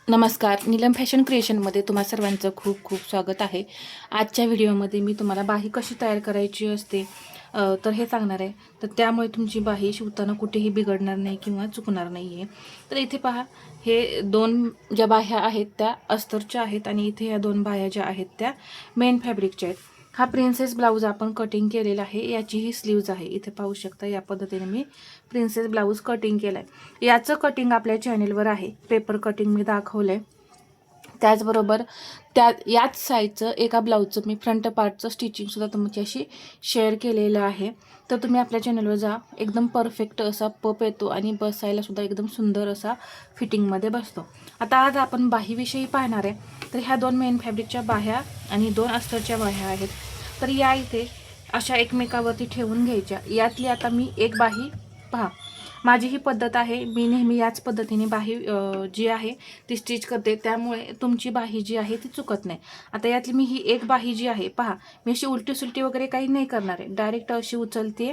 नमस्कार, नीलम फॅशन क्रिएशनमध्ये तुम्हा सर्वांचं खूप खूप स्वागत आहे. आजच्या व्हिडिओमध्ये मी तुम्हाला बाही कशी तयार करायची असते तर हे सांगणार आहे. तर त्यामुळे तुमची बाही शिवताना कुठेही बिघडणार नाही किंवा चुकणार नाही आहे. तर इथे पहा, हे दोन ज्या बाह्या आहेत त्या अस्तरच्या आहेत आणि इथे ह्या दोन बाह्या ज्या आहेत त्या मेन फॅब्रिकच्या आहेत. हा प्रिन्सेस ब्लाऊज आपण कटिंग केलेला आहे. याची ही स्लीव्ज आहे. इथे पाहू शकता, या पद्धतीने मी प्रिन्सेस ब्लाऊज कटिंग केलं आहे. याचं कटिंग आपल्या चॅनेलवर आहे. पेपर कटिंग मी दाखवलं आहे. त्याचबरोबर याच साईजचं एका ब्लाऊजचं मी फ्रंट पार्टचं स्टिचिंगसुद्धा तुमच्याशी शेअर केलेलं आहे. तर तुम्ही आपल्या चॅनलवर जा. एकदम परफेक्ट असा पप येतो आणि बसायलासुद्धा एकदम सुंदर असा फिटिंगमध्ये बसतो. आता आज आपण बाहीविषयी पाहणार आहे. तर ह्या दोन मेन फॅब्रिकच्या बाह्या आणि दोन अस्तरच्या बाह्या आहेत. तर या इथे अशा एकमेकावरती ठेवून घ्यायच्या. यातली आता मी एक बाही पहा, माझी ही पद्धत आहे. मी नेहमी याच पद्धतीने बाही जी आहे ती स्टिच करते. त्यामुळे तुमची बाही जी आहे ती चुकत नाही. आता यातली मी ही एक बाही जी आहे पहा, मी अशी उलटी सुलटी वगैरे काही नाही करणार आहे. डायरेक्ट अशी उचलते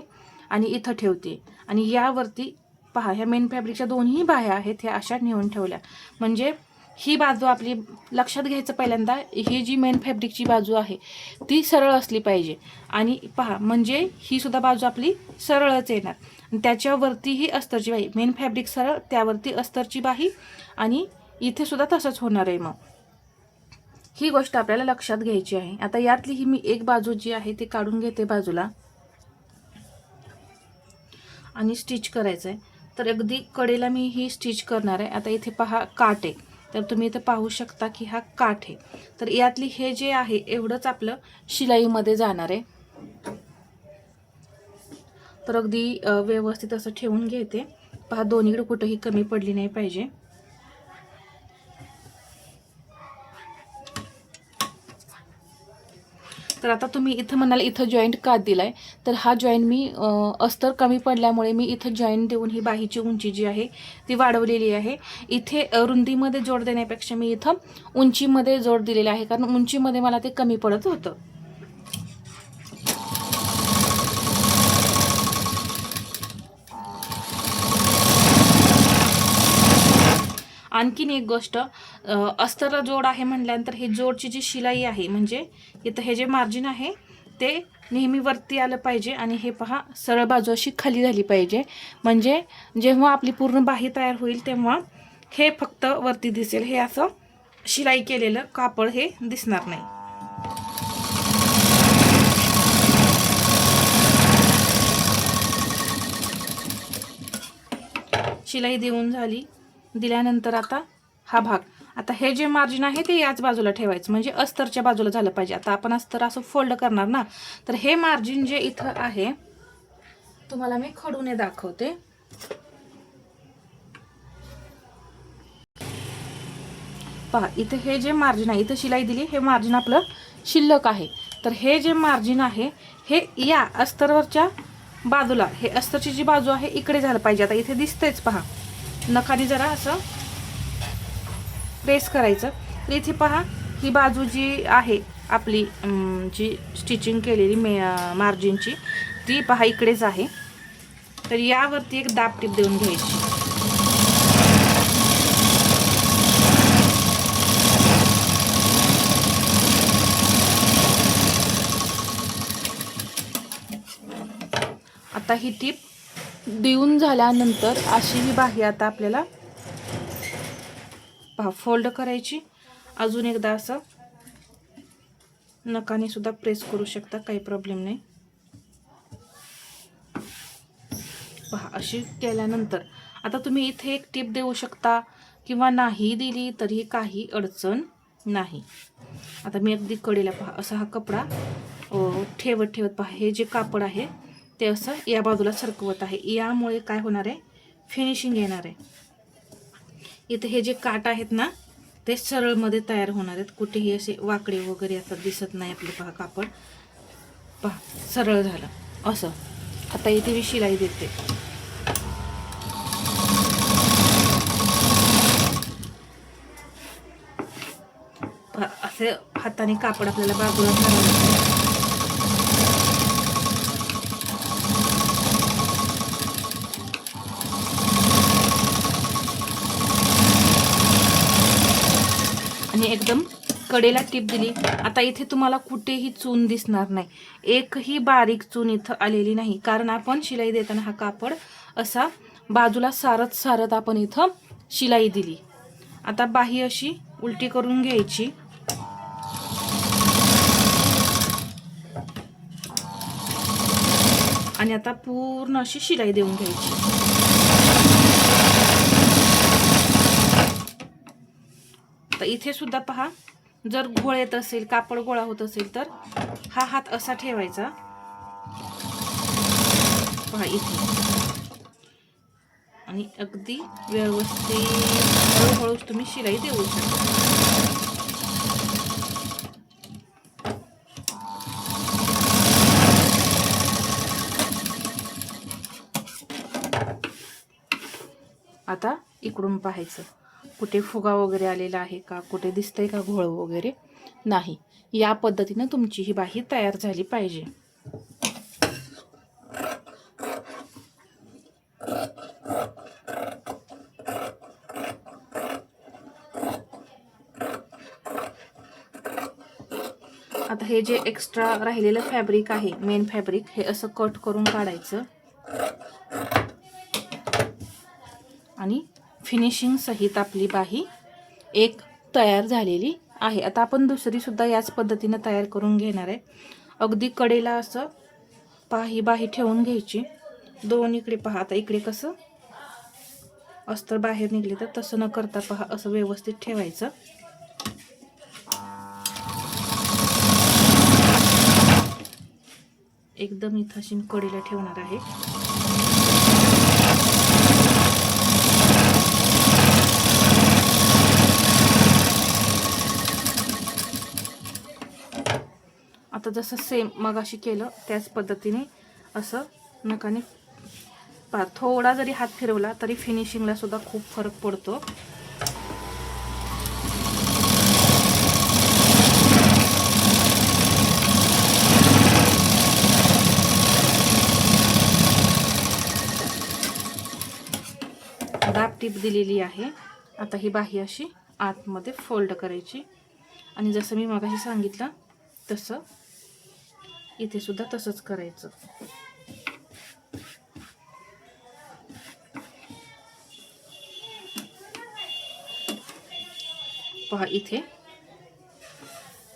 आणि इथं ठेवते आणि यावरती पहा, ह्या मेन फॅब्रिकच्या दोन्ही बाह्या आहेत ह्या अशा नेऊन ठेवल्या. म्हणजे ही बाजू आपली लक्षात घ्यायचं पहिल्यांदा, ही जी मेन फॅब्रिकची बाजू आहे ती सरळ असली पाहिजे. आणि पहा, म्हणजे ही सुद्धा बाजू आपली सरळच येणार. त्याच्यावरती ही अस्तरची बाही, मेन फॅब्रिक सरळ, त्यावरती अस्तरची बाही आणि इथे सुद्धा तसंच होणार आहे. मग ही गोष्ट आपल्याला लक्षात घ्यायची आहे. आता यातली ही मी एक बाजू जी आहे ती काढून घेते बाजूला आणि स्टिच करायचं आहे. तर अगदी कडेला मी ही स्टिच करणार आहे. आता इथे पहा काठ आहे, तर तुम्ही इथे पाहू शकता की हा काठ आहे. तर यातली हे जे आहे एवढंच आपलं शिलाईमध्ये जाणार आहे. तर अगदी व्यवस्थित असं ठेवून घेते. पहा, दोन्हीकडे कुठेही कमी पडली नाही पाहिजे. तर आता तुम्ही इथं म्हणाल इथं जॉईंट का दिलाय, तर हा जॉईंट मी अस्तर कमी पडल्यामुळे मी इथं जॉईंट देऊन ही बाहीची उंची जी आहे ती वाढवलेली आहे. इथे रुंदीमध्ये जोड देण्यापेक्षा मी इथं उंचीमध्ये जोड दिलेला आहे, कारण उंचीमध्ये मला ते कमी पडत होतं. आणखीन एक गोष्ट, अस्तरला जोड आहे म्हटल्यानंतर हे जोडची जी शिलाई आहे, म्हणजे इथं हे जे मार्जिन आहे ते नेहमी वरती आलं पाहिजे आणि हे पहा सरळ बाजू अशी खाली झाली पाहिजे. म्हणजे जेव्हा आपली पूर्ण बाही तयार होईल तेव्हा हे फक्त वरती दिसेल, हे असं शिलाई केलेलं कापड हे दिसणार नाही. शिलाई देऊन झाली. दिल्यानंतर आता हा भाग, आता हे जे मार्जिन आहे ते याच बाजूला ठेवायचं, म्हणजे अस्तरच्या बाजूला झालं पाहिजे. आता आपण अस्तर असं फोल्ड करणार ना, तर हे मार्जिन जे इथं आहे तुम्हाला मी खडूने दाखवते. पहा, इथे हे जे मार्जिन आहे, इथं शिलाई दिली, हे मार्जिन आपलं शिल्लक आहे. तर हे जे मार्जिन आहे हे या अस्तरवरच्या बाजूला, हे अस्तरची जी बाजू आहे इकडे झालं पाहिजे. आता इथे दिसतेच पहा, नखाने जरा असं प्रेस करायचं. तर इथे पहा, ही बाजू जी आहे आपली जी स्टिचिंग केलेली मार्जिनची, ती पहा इकडेच आहे. तर यावरती एक दाब टीप देऊन घ्यायची. आता ही टीप देऊन झाल्यानंतर अशी ही बाही आता आपल्याला पहा फोल्ड करायची. अजून एकदा असं नखाने सुद्धा प्रेस करू शकता, काही प्रॉब्लेम नाही. पहा, अशी केल्यानंतर आता तुम्ही इथे एक टीप देऊ शकता किंवा नाही दिली तरी काही अडचण नाही. आता मी अगदी कडेला पहा असा हा कपडा ठेवत ठेवत पहा, हे जे कापड आहे ते असं या बाजूला सरकवत आहे. यामुळे काय होणार आहे, फिनिशिंग येणार आहे. इथे हे जे काठ आहेत ना ते सरळमध्ये तयार होणार आहेत, कुठेही असे वाकडे वगैरे असं दिसत नाही आपले. पहा कापड पहा सरळ झालं असं. आता इथे मी शिलाई देते. असे हाताने कापड आपल्याला बाजूला करावं. आणि एकदम कडेला टीप दिली. आता इथे तुम्हाला कुठेही चून दिसणार नाही, एकही बारीक चून इथं आलेली नाही, कारण आपण शिलाई देताना हा कापड असा बाजूला सारत सारत आपण इथं शिलाई दिली. आता बाही अशी उलटी करून घ्यायची आणि आता पूर्ण अशी शिलाई देऊन घ्यायची. तर इथे सुद्धा पहा, जर घोळ येत असेल, कापड गोळा होत असेल तर हा हात असा ठेवायचा. पहा इथे, आणि अगदी व्यवस्थित हळूहळू तुम्ही शिलाई देऊ शकता. आता इकडून पाहायचं कुठे फुगा वगैरे आलेला आहे का, कुठे दिसतंय का घोळ वगैरे नाही. या पद्धतीने तुमची ही बाही तयार झाली पाहिजे. आता हे जे एक्स्ट्रा राहिलेलं फॅब्रिक आहे, मेन फॅब्रिक, हे असं कट करून काढायचं आणि फिनिशिंग सहित आपली बाही एक तयार झालेली आहे. आता आपण दुसरी सुद्धा याच पद्धतीने तयार करून घेणार आहे. अगदी कडेला असं पहा ही बाही ठेवून घ्यायची. दोन इकडे पहा, आता इकडे कसं अस्तर बाहेर निघले तर तसं न करता पहा असं व्यवस्थित ठेवायचं. एकदम इथं अशी कडेला ठेवणार आहे. आता जसं सेम मगाशी केलं त्याच पद्धतीने असं नकाने पहा, थोडा जरी हात फिरवला तरी फिनिशिंगला सुद्धा खूप फरक पडतो. दाब टीप दिलेली आहे. आता ही बाही अशी आतमध्ये फोल्ड करायची आणि जसं मी मगाशी सांगितलं तसं इथे सुद्धा तसंच करायचं. पहा इथे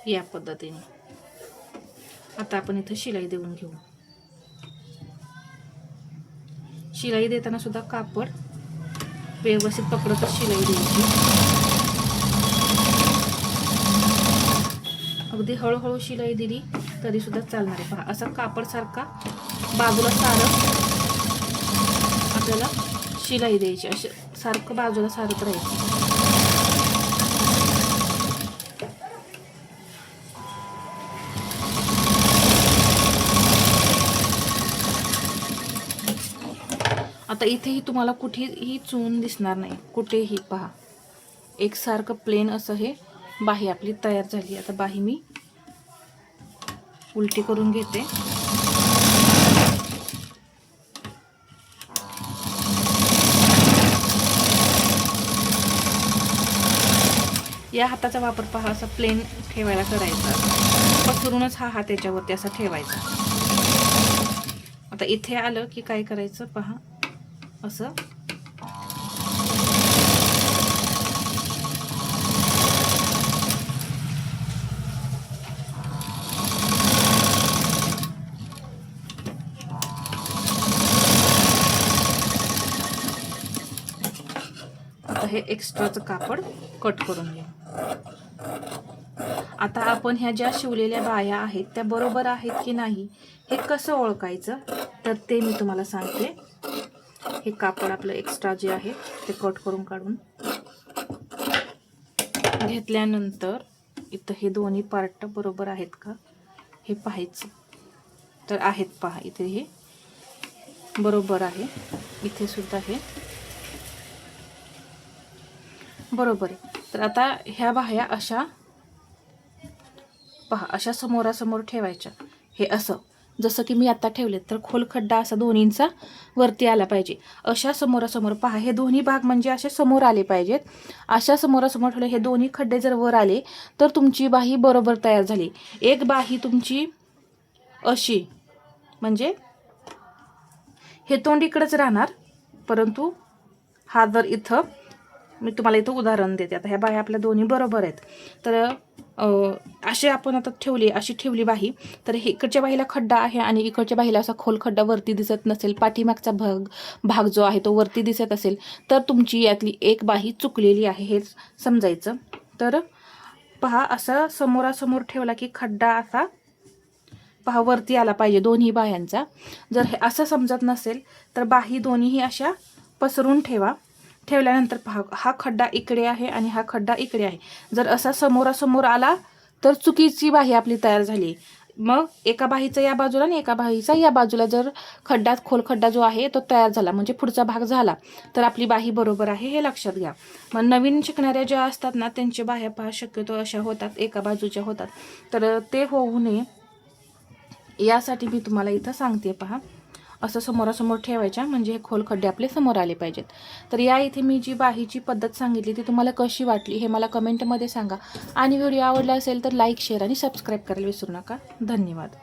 या पद्धतीने. आता आपण इथे शिलाई देऊन घेऊ. शिलाई देताना सुद्धा कापड व्यवस्थित पकडतच शिलाई द्यायची. अगदी हळूहळू शिलाई दिली तरी सुद्धा चालणार आहे. पहा असा कापड सारखा बाजूला सारत आपल्याला शिलाई द्यायची. असे सारखं बाजूला सारत राहायचं. आता इथेही तुम्हाला कुठेही चून दिसणार नाही, कुठेही पहा एकसारखं प्लेन असं हे बाही आपली तयार झाली. आता बाही मी उलटी करून घेते. या हाताचा वापर पहा असा प्लेन ठेवायला करायचा. पसरूनच हा हात याच्यावरती असा ठेवायचा. आता इथे आलं की काय करायचं पहा असं आता हे एक्स्ट्राचं कापड कट करून घ्या. आता आपण ह्या ज्या शिवलेल्या बाया आहेत त्या बरोबर आहेत की नाही हे कसं ओळखायचं तर ते मी तुम्हाला सांगते. हे कापड आपलं एक्स्ट्रा जे आहे ते कट करून काढून घेतल्यानंतर इथं हे दोन्ही पार्ट बरोबर आहेत का हे पाहायचं. तर आहेत पहा, इथे हे बरोबर आहे, इथे सुद्धा हे बरोबर आहे. तर आता ह्या बाह्या अशा पहा अशा समोरासमोर ठेवायच्या. हे असं जसं की मी आता ठेवले, तर खोल खड्डा असा दोन्हींचा वरती आला पाहिजे. अशा समोरासमोर पहा, हे दोन्ही भाग म्हणजे असे समोर आले पाहिजेत. अशा समोरासमोर ठेवले, हे दोन्ही खड्डे जर वर आले तर तुमची बाही बरोबर तयार झाली. एक बाही तुमची अशी म्हणजे हे तोंड इकडंच राहणार, परंतु हा जर इथं, मी तुम्हाला इथं उदाहरण देते. आता ह्या बाह्या आपल्या दोन्ही बरोबर आहेत, तर असे आपण आता अशी ठेवली बाही, तर हे इकडच्या बाहीला खड्डा आहे आणि इकडच्या बाहीला असा खोल खड्डा वरती दिसत नसेल, पाठीमागचा भाग जो आहे तो वरती दिसत असेल, तर तुमची यातली एक बाही चुकलेली आहे हे समजायचं. तर पहा, असं समोरासमोर ठेवला की खड्डा असा पहा वरती आला पाहिजे दोन्ही बाह्यांचा. जर हे असं समजत नसेल तर बाही दोन्हीही अशा पसरून ठेवा. ठेवल्यानंतर पहा, हा खड्डा इकडे आहे आणि हा खड्डा इकडे आहे. जर असा समोरासमोर आला तर चुकीची बाही आपली तयार झाली. मग एका बाहीचा या बाजूला आणि एका बाहीचा या बाजूला जर खोल खड्डा जो आहे तो तयार झाला, म्हणजे पुढचा भाग झाला, तर आपली बाही बरोबर आहे हे लक्षात घ्या. मग नवीन शिकणाऱ्या ज्या असतात ना, त्यांच्या बाह्या पहा शक्यतो अशा होतात, एका बाजूच्या होतात. तर ते होऊ नये यासाठी मी तुम्हाला इथं सांगते. पहा, असं समोरासमोर ठेवायच्या, म्हणजे हे खोल खड्डे आपले समोर आले पाहिजेत. तर या इथे मी जी बाहीची पद्धत सांगितली ती तुम्हाला कशी वाटली हे मला कमेंटमध्ये सांगा. आणि व्हिडिओ आवडला असेल तर लाईक, शेअर आणि सबस्क्राईब करायला विसरू नका. धन्यवाद.